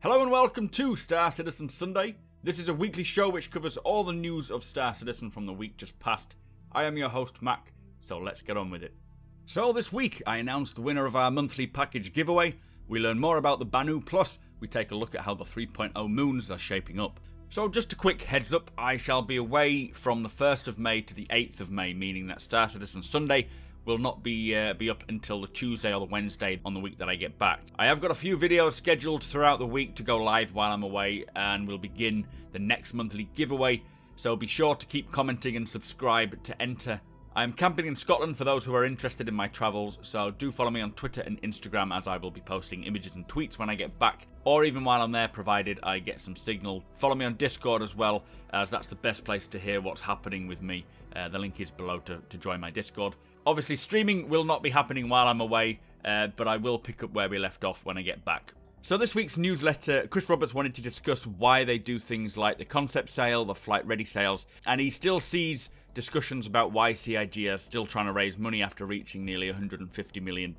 Hello and welcome to Star Citizen Sunday. This is a weekly show which covers all the news of Star Citizen from the week just past. I am your host Mac, so let's get on with it. So this week I announced the winner of our monthly package giveaway. We learn more about the Banu Plus, we take a look at how the 3.0 moons are shaping up. So just a quick heads up, I shall be away from the 1st of May to the 8th of May, meaning that Star Citizen Sunday will not be up until the Tuesday or the Wednesday on the week that I get back. I have got a few videos scheduled throughout the week to go live while I'm away, and we'll begin the next monthly giveaway, so be sure to keep commenting and subscribe to enter. I'm camping in Scotland for those who are interested in my travels, so do follow me on Twitter and Instagram as I will be posting images and tweets when I get back, or even while I'm there provided I get some signal. Follow me on Discord as well, as that's the best place to hear what's happening with me. The link is below to join my Discord. Obviously streaming will not be happening while I'm away, but I will pick up where we left off when I get back. So this week's newsletter, Chris Roberts wanted to discuss why they do things like the concept sale, the flight ready sales, and he still sees discussions about why CIG are still trying to raise money after reaching nearly $150 million.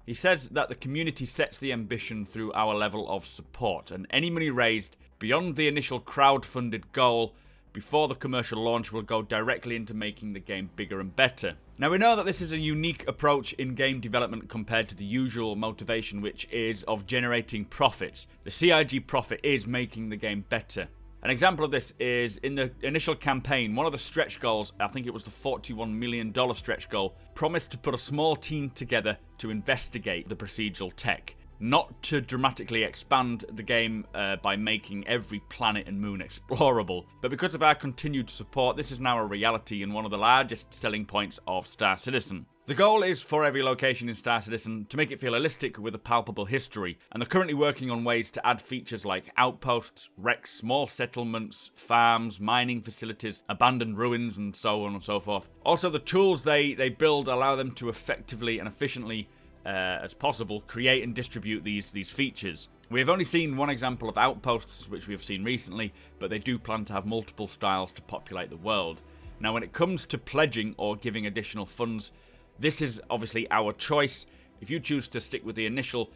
He says that the community sets the ambition through our level of support, and any money raised beyond the initial crowd-funded goal before the commercial launch will go directly into making the game bigger and better. Now we know that this is a unique approach in game development compared to the usual motivation, which is of generating profits. The CIG profit is making the game better. An example of this is in the initial campaign, one of the stretch goals, I think it was the $41 million stretch goal, promised to put a small team together to investigate the procedural tech. Not to dramatically expand the game by making every planet and moon explorable, but because of our continued support, this is now a reality and one of the largest selling points of Star Citizen. The goal is for every location in Star Citizen to make it feel holistic with a palpable history, and they're currently working on ways to add features like outposts, wrecks, small settlements, farms, mining facilities, abandoned ruins, and so on and so forth. Also, the tools they build allow them to effectively and efficiently as possible, create and distribute these features. We have only seen one example of outposts, which we have seen recently, but they do plan to have multiple styles to populate the world. Now when it comes to pledging or giving additional funds, this is obviously our choice. If you choose to stick with the initial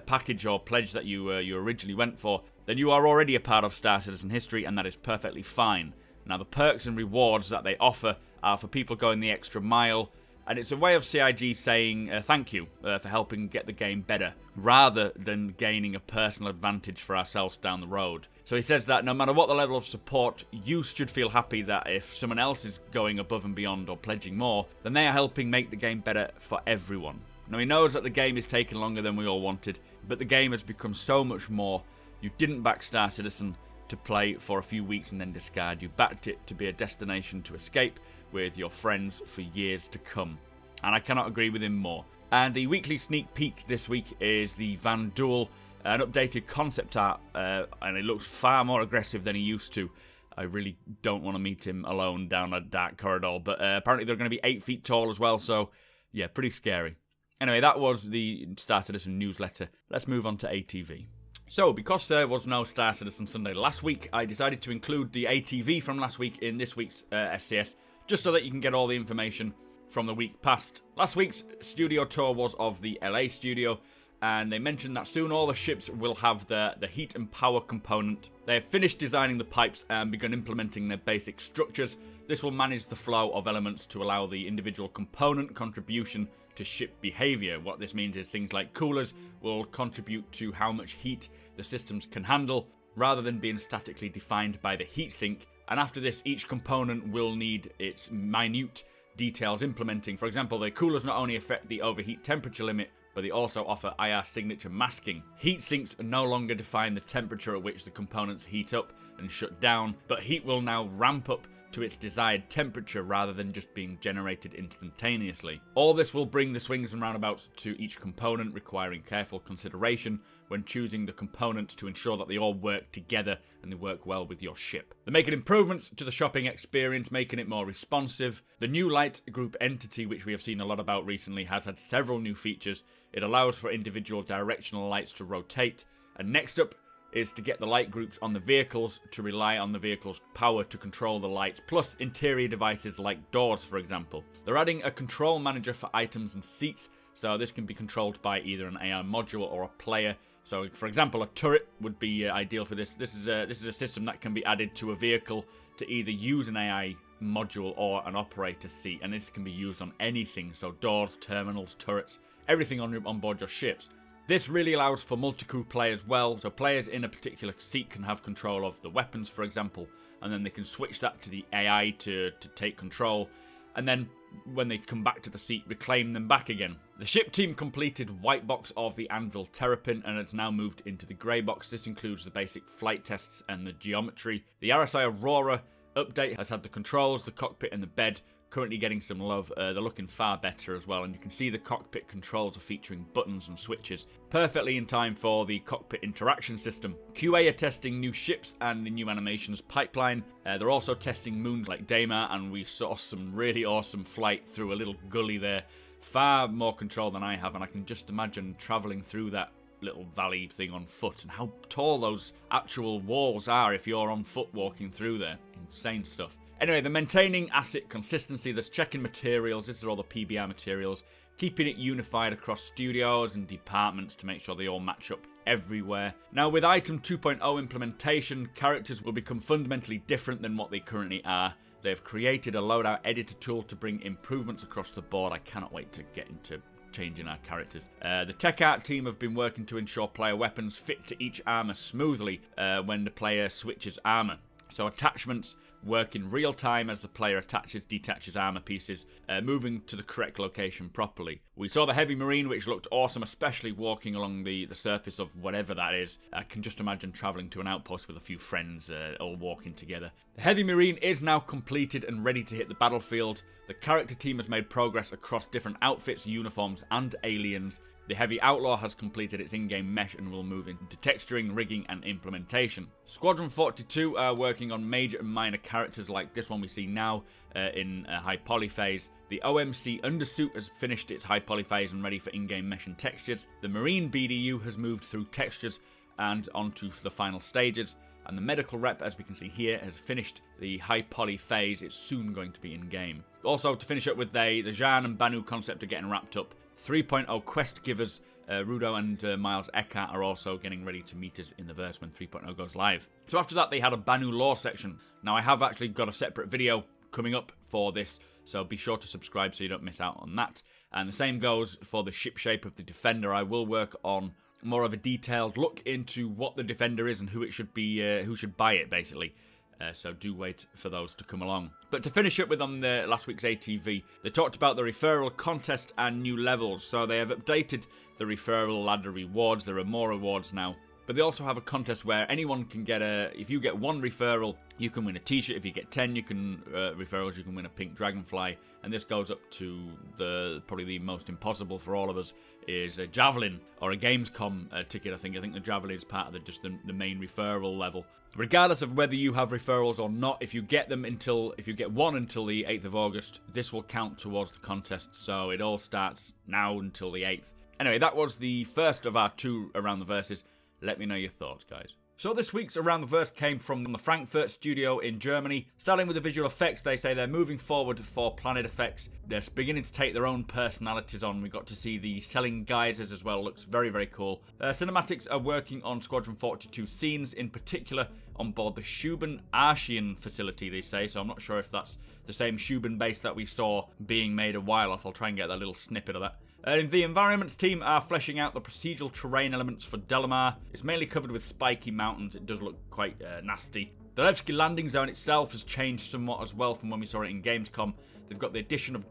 package or pledge that you originally went for, then you are already a part of Star Citizen history, and that is perfectly fine. Now the perks and rewards that they offer are for people going the extra mile, and it's a way of CIG saying thank you for helping get the game better, rather than gaining a personal advantage for ourselves down the road. So he says that no matter what the level of support, you should feel happy that if someone else is going above and beyond or pledging more, then they are helping make the game better for everyone. Now he knows that the game is taking longer than we all wanted, but the game has become so much more. You didn't back Star Citizen to play for a few weeks and then discard. You backed it to be a destination to escape with your friends for years to come. And I cannot agree with him more. And the weekly sneak peek this week is the Van Duel, an updated concept art, and it looks far more aggressive than he used to. I really don't want to meet him alone down a dark corridor, but apparently they're going to be 8 feet tall as well, so yeah, pretty scary. Anyway, that was the Star Citizen newsletter. Let's move on to ATV. So, because there was no Star Citizen Sunday last week, I decided to include the ATV from last week in this week's SCS, just so that you can get all the information from the week past. Last week's studio tour was of the LA studio, and they mentioned that soon all the ships will have the heat and power component. They have finished designing the pipes and begun implementing their basic structures. This will manage the flow of elements to allow the individual component contribution to ship behavior. What this means is things like coolers will contribute to how much heat the systems can handle, rather than being statically defined by the heatsink. And after this, each component will need its minute details implementing. For example, the coolers not only affect the overheat temperature limit, but they also offer IR signature masking. Heat sinks no longer define the temperature at which the components heat up and shut down, but heat will now ramp up to its desired temperature rather than just being generated instantaneously. All this will bring the swings and roundabouts to each component, requiring careful consideration when choosing the components to ensure that they all work together and they work well with your ship. They're making improvements to the shopping experience, making it more responsive. The new light group entity, which we have seen a lot about recently, has had several new features. It allows for individual directional lights to rotate. And next up is to get the light groups on the vehicles to rely on the vehicle's power to control the lights, plus interior devices like doors, for example. They're adding a control manager for items and seats, so this can be controlled by either an AI module or a player, So, for example, a turret would be ideal for this. This is a system that can be added to a vehicle to either use an AI module or an operator seat, and this can be used on anything. So, doors, terminals, turrets, everything on board your ships. This really allows for multi-crew play as well. So, players in a particular seat can have control of the weapons, for example, and then they can switch that to the AI to take control, and then when they come back to the seat, reclaim them back again. The ship team completed white box of the Anvil Terrapin and has now moved into the grey box. This includes the basic flight tests and the geometry. The RSI Aurora update has had the controls, the cockpit and the bed currently getting some love. They're looking far better as well, and you can see the cockpit controls are featuring buttons and switches, perfectly in time for the cockpit interaction system. QA are testing new ships and the new animations pipeline. They're also testing moons like Daymar, and we saw some really awesome flight through a little gully there. Far more control than I have, and I can just imagine travelling through that little valley thing on foot, and how tall those actual walls are if you're on foot walking through there. Insane stuff. Anyway, they're maintaining asset consistency. There's checking materials. This is all the PBR materials. Keeping it unified across studios and departments to make sure they all match up everywhere. Now, with Item 2.0 implementation, characters will become fundamentally different than what they currently are. They've created a loadout editor tool to bring improvements across the board. I cannot wait to get into changing our characters. The tech art team have been working to ensure player weapons fit to each armor smoothly when the player switches armor. So attachments work in real time as the player attaches, detaches armor pieces, moving to the correct location properly. We saw the Heavy Marine, which looked awesome, especially walking along the surface of whatever that is. I can just imagine traveling to an outpost with a few friends, all walking together. The Heavy Marine is now completed and ready to hit the battlefield. The character team has made progress across different outfits, uniforms, and aliens. The Heavy Outlaw has completed its in-game mesh and will move into texturing, rigging, and implementation. Squadron 42 are working on major and minor characters like this one we see now in high poly phase. The OMC Undersuit has finished its high poly phase and ready for in-game mesh and textures. The Marine BDU has moved through textures and onto the final stages. And the Medical Rep, as we can see here, has finished the high poly phase. It's soon going to be in-game. Also, to finish up with the Jean and Banu concept are getting wrapped up. 3.0 quest givers, Rudo and Miles Eckhart are also getting ready to meet us in the verse when 3.0 goes live. So after that, they had a Banu lore section. Now, I have actually got a separate video coming up for this, so be sure to subscribe so you don't miss out on that. And the same goes for the ship shape of the Defender. I will work on more of a detailed look into what the Defender is and who it should be, who should buy it, basically. So do wait for those to come along. But to finish up with on the last week's ATV, they talked about the referral contest and new levels. So they have updated the referral ladder rewards. There are more rewards now. But they also have a contest where anyone can get if you get one referral, you can win a t-shirt. If you get 10 referrals, you can win a pink dragonfly. And this goes up to probably the most impossible for all of us is a Javelin or a Gamescom ticket. I think the Javelin is part of the main referral level. Regardless of whether you have referrals or not, if you get one until the 8th of August, this will count towards the contest. So it all starts now until the 8th. Anyway, that was the first of our 2 Around the Verses. Let me know your thoughts, guys. So this week's Around the Verse came from the Frankfurt studio in Germany. Starting with the visual effects, they say they're moving forward for Planet Effects. They're beginning to take their own personalities on. We got to see the selling geysers as well. Looks very, very cool. Cinematics are working on Squadron 42 scenes, in particular on board the Schuben Archean facility, they say. So I'm not sure if that's the same Schuben base that we saw being made a while off. I'll try and get that little snippet of that. The environments team are fleshing out the procedural terrain elements for Delamar. It's mainly covered with spiky mountains. It does look quite nasty. The Levski landing zone itself has changed somewhat as well from when we saw it in Gamescom. They've got the addition of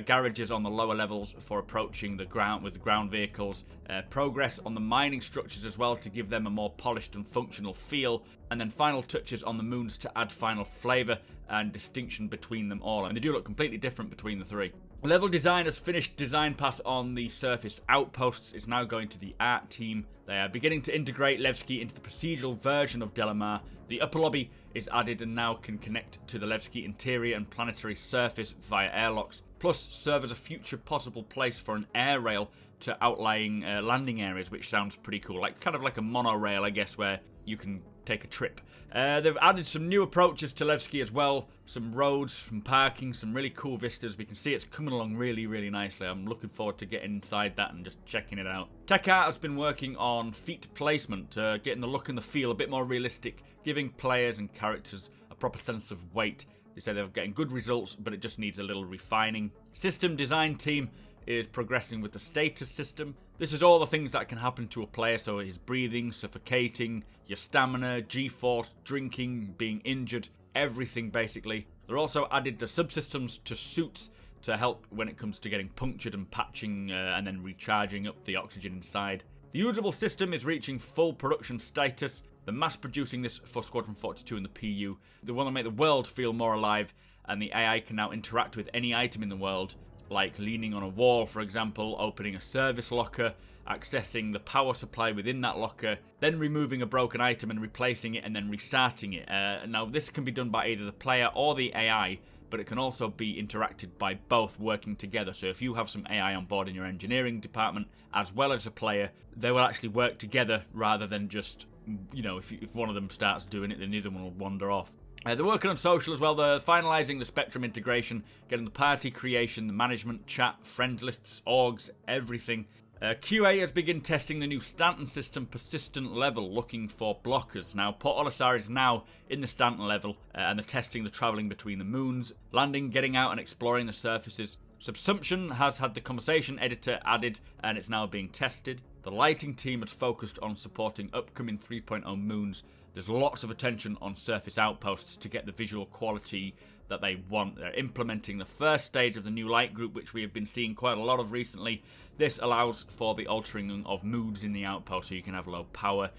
garages on the lower levels for approaching the ground with ground vehicles. Progress on the mining structures as well to give them a more polished and functional feel. And then final touches on the moons to add final flavour and distinction between them all. And they do look completely different between the 3. Level design has finished design pass on the surface outposts. It's now going to the art team. They are beginning to integrate Levski into the procedural version of Delamar. The upper lobby is added and now can connect to the Levski interior and planetary surface via airlocks, plus serve as a future possible place for an air rail to outlying landing areas, which sounds pretty cool. Kind of like a monorail, I guess, where you can take a trip. They've added some new approaches to Levski as well. Some roads, some parking, some really cool vistas. We can see it's coming along really, really nicely. I'm looking forward to getting inside that and just checking it out. Tech Art has been working on feet placement, getting the look and the feel a bit more realistic, giving players and characters a proper sense of weight. They say they're getting good results, but it just needs a little refining. System design team is progressing with the status system. This is all the things that can happen to a player, so his breathing, suffocating, your stamina, G-force, drinking, being injured, everything basically. They're also added the subsystems to suits to help when it comes to getting punctured and patching and then recharging up the oxygen inside. The usable system is reaching full production status. They're mass producing this for Squadron 42 and the PU. They want to make the world feel more alive, and the AI can now interact with any item in the world, like leaning on a wall, for example, opening a service locker, accessing the power supply within that locker, then removing a broken item and replacing it and then restarting it. Now, this can be done by either the player or the AI, but it can also be interacted by both working together. So if you have some AI on board in your engineering department, as well as a player, they will actually work together rather than just, you know, if one of them starts doing it, then the other one will wander off. They're working on social as well. They're finalising the Spectrum integration, getting the party creation, the management, chat, friends lists, orgs, everything. QA has begun testing the new Stanton system persistent level, looking for blockers. Now, Port Olisar is now in the Stanton level, and they're testing the travelling between the moons, landing, getting out and exploring the surfaces. Subsumption has had the conversation editor added, and it's now being tested. The lighting team has focused on supporting upcoming 3.0 moons. There's lots of attention on surface outposts to get the visual quality that they want. They're implementing the first stage of the new light group, which we have been seeing quite a lot of recently. This allows for the altering of moods in the outpost, so you can have low power,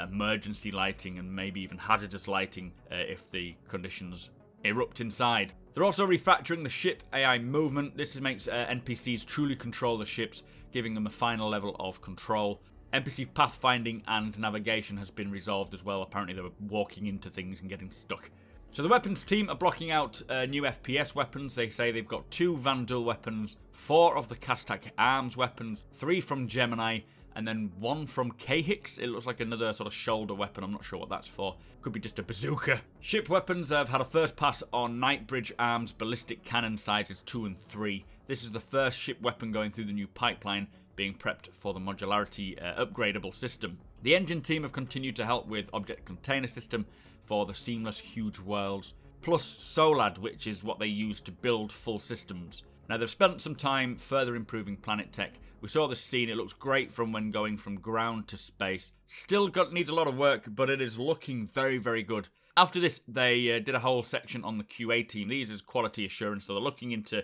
emergency lighting, and maybe even hazardous lighting if the conditions erupt inside. They're also refactoring the ship AI movement. This makes NPCs truly control the ships, giving them a final level of control. NPC pathfinding and navigation has been resolved as well. Apparently they were walking into things and getting stuck. So the weapons team are blocking out new FPS weapons. They say they've got 2 Vandal weapons, 4 of the Castak arms weapons, 3 from Gemini, and then 1 from K-Hix. It looks like another sort of shoulder weapon. I'm not sure what that's for. Could be just a bazooka. Ship weapons have had a first pass on Nightbridge arms, ballistic cannon sizes 2 and 3. This is the first ship weapon going through the new pipeline, being prepped for the modularity upgradable system. The engine team have continued to help with object container system for the seamless huge worlds, plus Solad, which is what they use to build full systems. Now they've spent some time further improving planet tech. We saw this scene, it looks great from when going from ground to space. Still needs a lot of work, but it is looking very, very good. After this, they did a whole section on the QA team. These is quality assurance, so they're looking into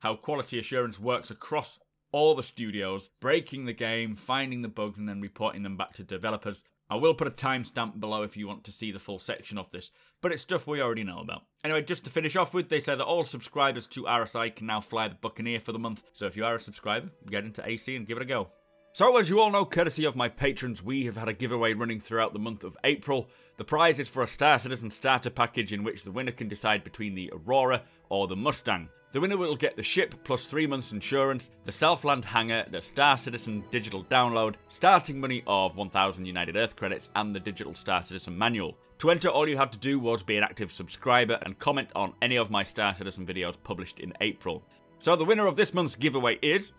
how quality assurance works across all the studios, breaking the game, finding the bugs, and then reporting them back to developers. I will put a timestamp below if you want to see the full section of this, but it's stuff we already know about. Anyway, just to finish off with, they say that all subscribers to RSI can now fly the Buccaneer for the month, so if you are a subscriber, get into AC and give it a go. So as you all know, courtesy of my patrons, we have had a giveaway running throughout the month of April. The prize is for a Star Citizen starter package in which the winner can decide between the Aurora or the Mustang. The winner will get the ship plus 3 months insurance, the Self-Land hangar, the Star Citizen digital download, starting money of 1,000 United Earth credits, and the digital Star Citizen manual. To enter, all you had to do was be an active subscriber and comment on any of my Star Citizen videos published in April. So the winner of this month's giveaway is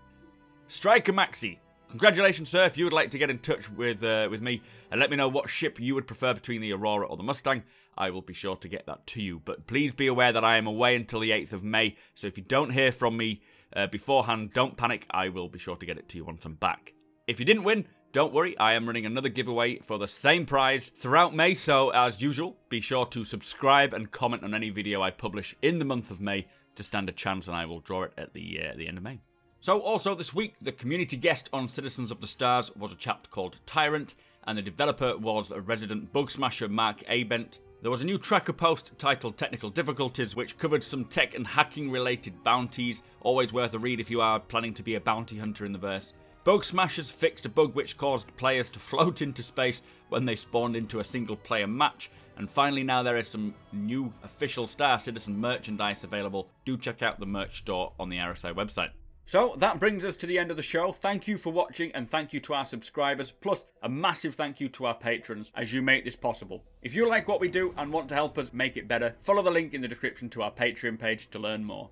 Striker Maxi. Congratulations, sir. If you would like to get in touch with me and let me know what ship you would prefer between the Aurora or the Mustang, I will be sure to get that to you. But please be aware that I am away until the 8th of May, so if you don't hear from me beforehand, don't panic. I will be sure to get it to you once I'm back. If you didn't win, don't worry. I am running another giveaway for the same prize throughout May, so as usual, be sure to subscribe and comment on any video I publish in the month of May to stand a chance, and I will draw it at the end of May. So also this week, the community guest on Citizens of the Stars was a chap called Tyrant, and the developer was a resident bug smasher Mark Abent. There was a new tracker post titled Technical Difficulties, which covered some tech and hacking related bounties, always worth a read if you are planning to be a bounty hunter in the verse. Bug smashers fixed a bug which caused players to float into space when they spawned into a single player match. And finally, now there is some new official Star Citizen merchandise available. Do check out the merch store on the RSI website. So that brings us to the end of the show. Thank you for watching, and thank you to our subscribers, plus a massive thank you to our patrons as you make this possible. If you like what we do and want to help us make it better, follow the link in the description to our Patreon page to learn more.